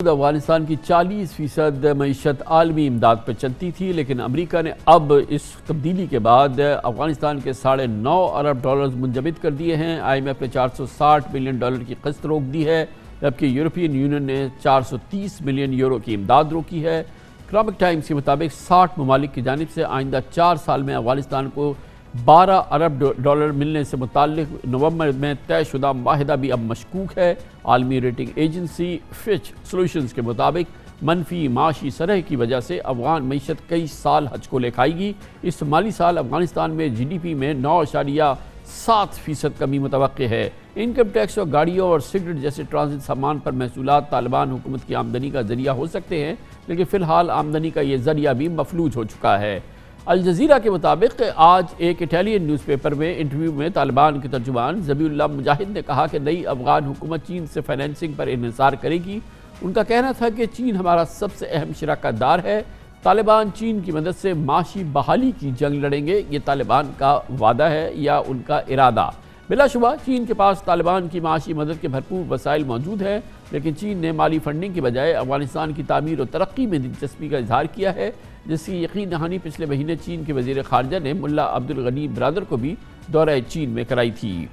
افغانستان کی 40% معیشت عالمی امداد پر چلتی تھی، لیکن امریکہ نے اب اس تبدیلی کے بعد افغانستان کے $9.5 ارب منجمد کر دیے ہیں۔ آئی ایم ایف نے $460 ملین کی قسط روک دی ہے، جبکہ یورپین یونین نے €430 ملین کی امداد روکی ہے۔ اکنامک ٹائمز کے مطابق 60 ممالک کی جانب سے آئندہ 4 سال میں افغانستان کو $12 ارب ملنے سے متعلق نومبر میں طے شدہ معاہدہ بھی اب مشکوک ہے۔ عالمی ریٹنگ ایجنسی فچ سولوشنز کے مطابق منفی معاشی شرح کی وجہ سے افغان معیشت کئی سال ہچ کو لے کھائے گی۔ اس مالی سال افغانستان میں جی ڈی پی میں 9.7% کمی متوقع ہے۔ انکم ٹیکس اور گاڑیوں اور سگریٹ جیسے ٹرانزٹ سامان پر محصولات طالبان حکومت کی آمدنی کا ذریعہ ہو سکتے ہیں، لیکن فی الحال آمدنی کا یہ ذریعہ بھی مفلوج ہو چکا ہے۔ الجزیرہ کے مطابق آج ایک اٹالین نیوز پیپر میں انٹرویو میں طالبان کے ترجمان ذبیح اللہ مجاہد نے کہا کہ نئی افغان حکومت چین سے فائنینسنگ پر انحصار کرے گی۔ ان کا کہنا تھا کہ چین ہمارا سب سے اہم شراکت دار ہے۔ طالبان چین کی مدد سے معاشی بحالی کی جنگ لڑیں گے، یہ طالبان کا وعدہ ہے یا ان کا ارادہ؟ بلا شبہ چین کے پاس طالبان کی معاشی مدد کے بھرپور وسائل موجود ہیں، لیکن چین نے مالی فنڈنگ کی بجائے افغانستان کی تعمیر و ترقی میں دلچسپی کا اظہار کیا ہے، جس کی یقین دہانی پچھلے مہینے چین کے وزیر خارجہ نے ملا عبدالغنی برادر کو بھی دورہ چین میں کرائی تھی۔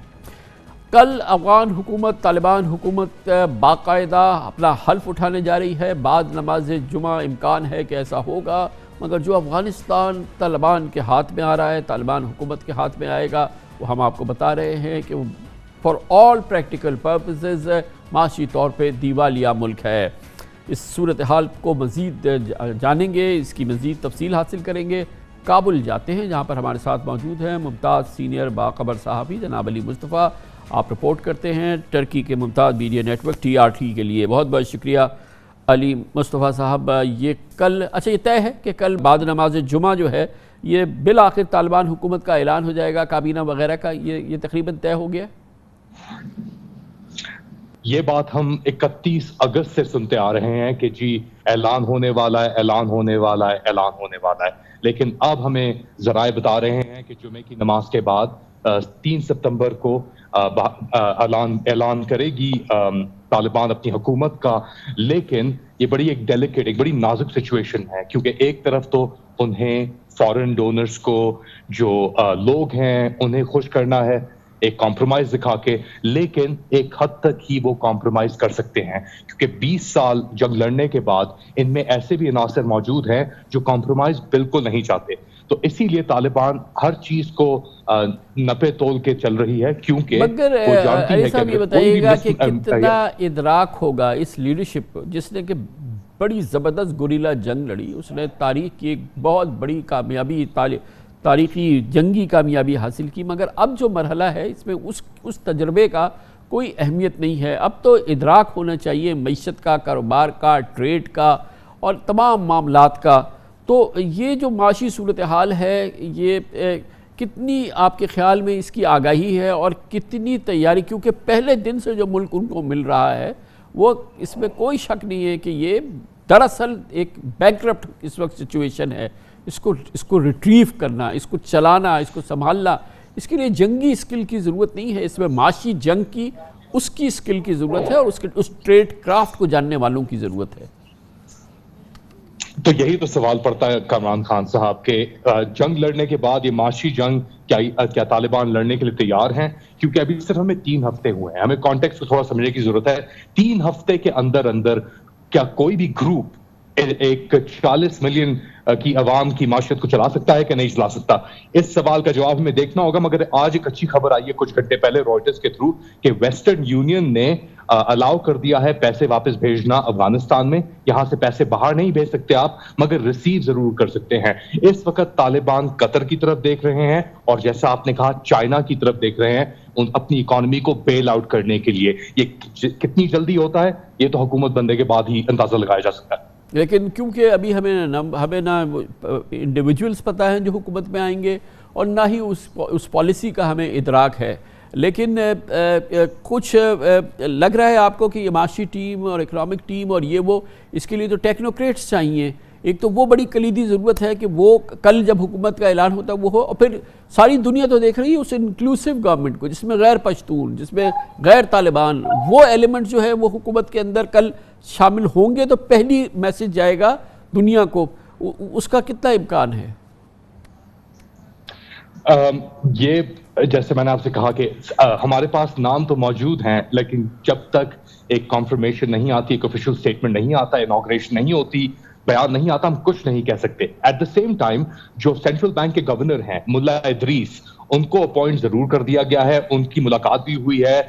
کل افغان حکومت طالبان حکومت باقاعدہ اپنا حلف اٹھانے جا رہی ہے۔ بعد نماز جمعہ امکان ہے کہ ایسا ہوگا، مگر جو افغانستان طالبان کے ہاتھ میں آ رہا ہے، طالبان حکومت کے ہاتھ میں آئے گا، وہ ہم آپ کو بتا رہے ہیں کہ فار آل پریکٹیکل پرپسز معاشی طور پہ دیوالیہ ملک ہے۔ اس صورتحال کو مزید جانیں گے، اس کی مزید تفصیل حاصل کریں گے۔ کابل جاتے ہیں، جہاں پر ہمارے ساتھ موجود ہیں ممتاز سینئر باخبر صحافی جناب علی مصطفیٰ۔ آپ رپورٹ کرتے ہیں ٹرکی کے ممتاز میڈیا نیٹ ورک TRT کے لیے۔ بہت بہت شکریہ علی مصطفیٰ صاحب۔ یہ کل یہ طے ہے کہ کل بعد نماز جمعہ جو ہے یہ بالآخر طالبان حکومت کا اعلان ہو جائے گا، کابینہ وغیرہ کا، یہ تقریباً طے ہو گیا؟ یہ بات ہم 31 اگست سے سنتے آ رہے ہیں کہ جی اعلان ہونے والا ہے، اعلان ہونے والا ہے، اعلان ہونے والا ہے، لیکن اب ہمیں ذرائع بتا رہے ہیں کہ جمعے کی نماز کے بعد 3 ستمبر کو اعلان کرے گی طالبان اپنی حکومت کا۔ لیکن یہ بڑی ایک ڈیلیکیٹ، ایک بڑی نازک سچویشن ہے، کیونکہ ایک طرف تو انہیں فورن ڈونرز کو، جو لوگ ہیں، انہیں خوش کرنا ہے ایک کمپرومائز دکھا کے، لیکن ایک حد تک ہی وہ کمپرومائز کر سکتے ہیں، کیونکہ 20 سال جنگ لڑنے کے بعد ان میں ایسے بھی عناصر موجود ہیں جو کمپرومائز بالکل نہیں چاہتے۔ تو اسی لیے طالبان ہر چیز کو نپے تول کے چل رہی ہے، کیونکہ وہ جانتی ہے کہ یہ بتائیے گا کہ کتنا ادراک ہوگا اس لیڈرشپ جس نے کہ بڑی زبردست گوریلا جنگ لڑی، اس نے تاریخ کی ایک بہت بڑی کامیابی، تاریخی جنگی کامیابی حاصل کی، مگر اب جو مرحلہ ہے اس میں اس تجربے کا کوئی اہمیت نہیں ہے۔ اب تو ادراک ہونا چاہیے معیشت کا، کاروبار کا، ٹریڈ کا اور تمام معاملات کا۔ تو یہ جو معاشی صورتحال ہے، یہ کتنی آپ کے خیال میں اس کی آگاہی ہے اور کتنی تیاری؟ کیونکہ پہلے دن سے جو ملک ان کو مل رہا ہے، وہ اس میں کوئی شک نہیں ہے کہ یہ دراصل ایک بینکرپٹ اس وقت سچویشن ہے۔ اس کو ریٹریو کرنا، اس کو چلانا، اس کو سنبھالنا، اس کے لیے جنگی اسکل کی ضرورت نہیں ہے، اس میں معاشی جنگ کی، اس کی اسکل کی ضرورت ہے اور اس ٹریڈ کرافٹ کو جاننے والوں کی ضرورت ہے۔ تو یہی تو سوال پڑتا ہے کامران خان صاحب کہ جنگ لڑنے کے بعد یہ معاشی جنگ کیا طالبان لڑنے کے لیے تیار ہیں؟ کیونکہ ابھی صرف ہمیں 3 ہفتے ہوئے ہیں، ہمیں کانٹیکسٹ کو تھوڑا سمجھنے کی ضرورت ہے۔ 3 ہفتے کے اندر کیا کوئی بھی گروپ ایک 40 ملین کی عوام کی معیشت کو چلا سکتا ہے کہ نہیں چلا سکتا؟ اس سوال کا جواب ہمیں دیکھنا ہوگا۔ مگر آج ایک اچھی خبر آئی ہے کچھ گھنٹے پہلے روئٹرز کے تھرو کہ ویسٹرن یونین نے الاؤ کر دیا ہے پیسے واپس بھیجنا افغانستان میں۔ یہاں سے پیسے باہر نہیں بھیج سکتے آپ، مگر ریسیو ضرور کر سکتے ہیں۔ اس وقت طالبان قطر کی طرف دیکھ رہے ہیں اور جیسا آپ نے کہا چائنا کی طرف دیکھ رہے ہیں اپنی اکانومی کو بیل آؤٹ کرنے کے لیے۔ یہ کتنی جلدی ہوتا ہے یہ تو حکومت بننے کے بعد ہی اندازہ لگایا جا سکتا ہے، لیکن کیونکہ ابھی ہمیں نہ انڈیویجولز پتہ ہیں جو حکومت میں آئیں گے اور نہ ہی اس پالیسی کا ہمیں ادراک ہے، لیکن کچھ لگ رہا ہے آپ کو کہ یہ معاشی ٹیم اور اکنامک ٹیم اور یہ وہ، اس کے لیے تو ٹیکنوکریٹس چاہیے۔ ایک تو وہ بڑی کلیدی ضرورت ہے کہ وہ کل جب حکومت کا اعلان ہوتا ہے وہ ہو، اور پھر ساری دنیا تو دیکھ رہی ہے اس انکلوسیو گورنمنٹ کو، جس میں غیر پشتون، جس میں غیر طالبان، وہ ایلیمنٹ جو ہے وہ حکومت کے اندر کل شامل ہوں گے تو پہلی میسج جائے گا دنیا کو، اس کا کتنا امکان ہے؟ یہ جیسے میں نے آپ سے کہا کہ ہمارے پاس نام تو موجود ہیں، لیکن جب تک ایک کنفرمیشن نہیں آتی، ایک آفیشیل اسٹیٹمنٹ نہیں آتا، انوگریشن نہیں ہوتی، بیان نہیں آتا، ہم کچھ نہیں کہہ سکتے. ایٹ دا سیم ٹائم جو سینٹرل بینک کے گورنر ہیں ملا ادریس، ان کو اپوائنٹ ضرور کر دیا گیا ہے. ان کی ملاقات بھی ہوئی ہے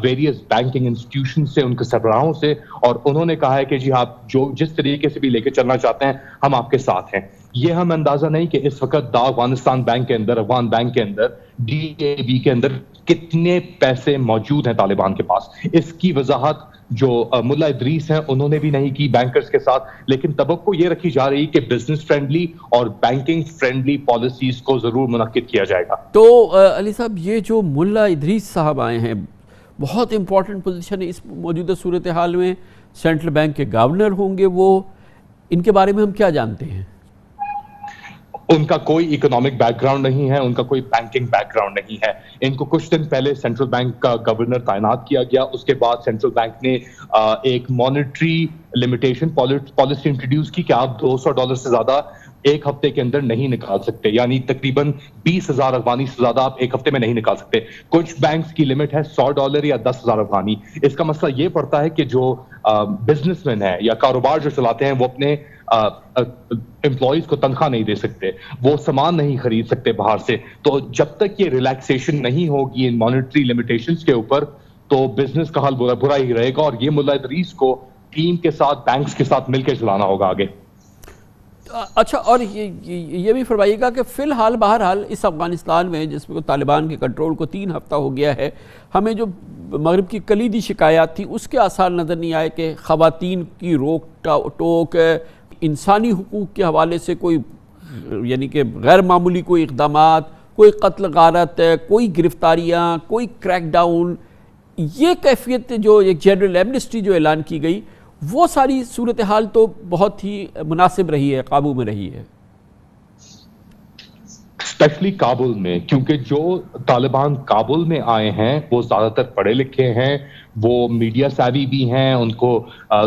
ویریس بینکنگ انسٹیٹیوشن سے، ان کے سربراہوں سے، اور انہوں نے کہا ہے کہ جی آپ جو جس طریقے سے بھی لے کے چلنا چاہتے ہیں ہم آپ کے ساتھ ہیں. یہ ہم اندازہ نہیں کہ اس وقت افغانستان بینک کے اندر، افغان بینک کے اندر، ڈی اے بی کے اندر کتنے پیسے موجود ہیں طالبان کے پاس. اس کی وضاحت جو ملا ادریس ہیں انہوں نے بھی نہیں کی بینکرز کے ساتھ، لیکن توقع یہ رکھی جا رہی کہ بزنس فرینڈلی اور بینکنگ فرینڈلی پالیسیز کو ضرور منعقد کیا جائے گا. تو علی صاحب، یہ جو ملا ادریس صاحب آئے ہیں، بہت امپورٹنٹ پوزیشن ہے اس موجودہ صورتحال میں، سینٹرل بینک کے گورنر ہوں گے وہ، ان کے بارے میں ہم کیا جانتے ہیں؟ ان کا کوئی اکنامک بیک گراؤنڈ نہیں ہے، ان کا کوئی بینکنگ بیک گراؤنڈ نہیں ہے. ان کو کچھ دن پہلے سینٹرل بینک کا گورنر تعینات کیا گیا، اس کے بعد سینٹرل بینک نے ایک مانیٹری لمیٹیشن پالیسی انٹروڈیوس کی کہ آپ $200 سے زیادہ ایک ہفتے کے اندر نہیں نکال سکتے، یعنی تقریباً 20,000 افغانی سے زیادہ آپ ایک ہفتے میں نہیں نکال سکتے. کچھ بینکس کی لمٹ ہے $100 یا 10,000 افغانی. اس کا مسئلہ یہ پڑتا ہے کہ جو بزنس مین ہے یا کاروبار جو چلاتے ہیں وہ اپنے امپلائیز کو تنخواہ نہیں دے سکتے، وہ سامان نہیں خرید سکتے باہر سے. تو جب تک یہ ریلیکسیشن نہیں ہوگی ان مانیٹری لمیٹیشنز کے اوپر تو بزنس کا حال برا ہی رہے گا، اور یہ ملا ادریس کو ٹیم کے ساتھ، بینکس کے ساتھ مل کے چلانا ہوگا آگے. اچھا، اور یہ بھی فرمائیے گا کہ فی الحال بہرحال اس افغانستان میں جس میں طالبان کے کنٹرول کو 3 ہفتہ ہو گیا ہے، ہمیں جو مغرب کی کلیدی شکایات تھی اس کے آثار نظر نہیں آئے کہ خواتین کی روک ٹوک، انسانی حقوق کے حوالے سے کوئی یعنی کہ غیر معمولی کوئی اقدامات، کوئی قتل غارت، کوئی گرفتاریاں، کوئی کریک ڈاؤن، یہ کیفیت جو ایک جنرل ایمنسٹی جو اعلان کی گئی، وہ ساری صورتحال تو بہت ہی مناسب رہی ہے، قابو میں رہی ہے. اسپیشلی کابل میں، کیونکہ جو طالبان کابل میں آئے ہیں وہ زیادہ تر پڑھے لکھے ہیں، وہ میڈیا سیوی بھی ہیں، ان کو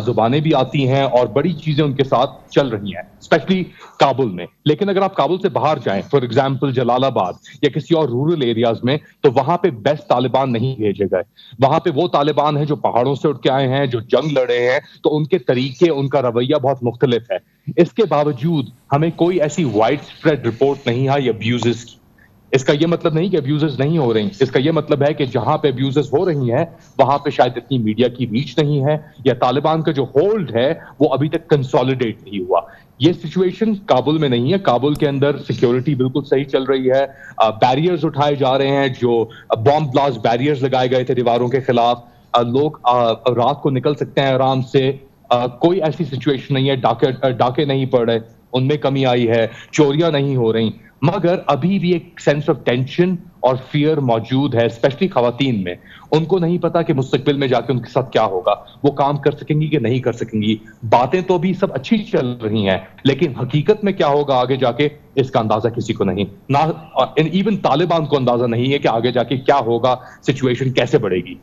زبانیں بھی آتی ہیں اور بڑی چیزیں ان کے ساتھ چل رہی ہیں اسپیشلی کابل میں. لیکن اگر آپ کابل سے باہر جائیں، فار ایگزامپل جلال آباد یا کسی اور رورل ایریاز میں، تو وہاں پہ بیسٹ طالبان نہیں بھیجے گئے. وہاں پہ وہ طالبان ہیں جو پہاڑوں سے اٹھ کے آئے ہیں، جو جنگ لڑے ہیں، تو ان کے طریقے، ان کا رویہ بہت مختلف ہے. اس کے باوجود ہمیں کوئی ایسی وائڈ اسپریڈ رپورٹ نہیں آئی ابیوزز کی. اس کا یہ مطلب نہیں کہ ابیوزز نہیں ہو رہی، اس کا یہ مطلب ہے کہ جہاں پہ ابیوزز ہو رہی ہیں وہاں پہ شاید اتنی میڈیا کی ریچ نہیں ہے، یا طالبان کا جو ہولڈ ہے وہ ابھی تک کنسالیڈیٹ نہیں ہوا. یہ سچویشن کابل میں نہیں ہے. کابل کے اندر سیکیورٹی بالکل صحیح چل رہی ہے. بیریئرز اٹھائے جا رہے ہیں، جو بام بلاسٹ بیریئرز لگائے گئے تھے دیواروں کے خلاف، لوگ رات کو نکل سکتے ہیں آرام سے. کوئی ایسی سچویشن نہیں ہے، ڈاکے نہیں پڑ رہے، ان میں کمی آئی ہے، چوریاں نہیں ہو رہی. مگر ابھی بھی ایک سینس آف ٹینشن اور فیئر موجود ہے، اسپیشلی خواتین میں. ان کو نہیں پتا کہ مستقبل میں جا کے ان کے ساتھ کیا ہوگا، وہ کام کر سکیں گی کہ نہیں کر سکیں گی. باتیں تو بھی سب اچھی چل رہی ہیں، لیکن حقیقت میں کیا ہوگا آگے جا کے اس کا اندازہ کسی کو نہیں. نہ ایون طالبان کو اندازہ نہیں ہے کہ آگے جا کے کیا ہوگا، سچویشن کیسے بڑھے گی.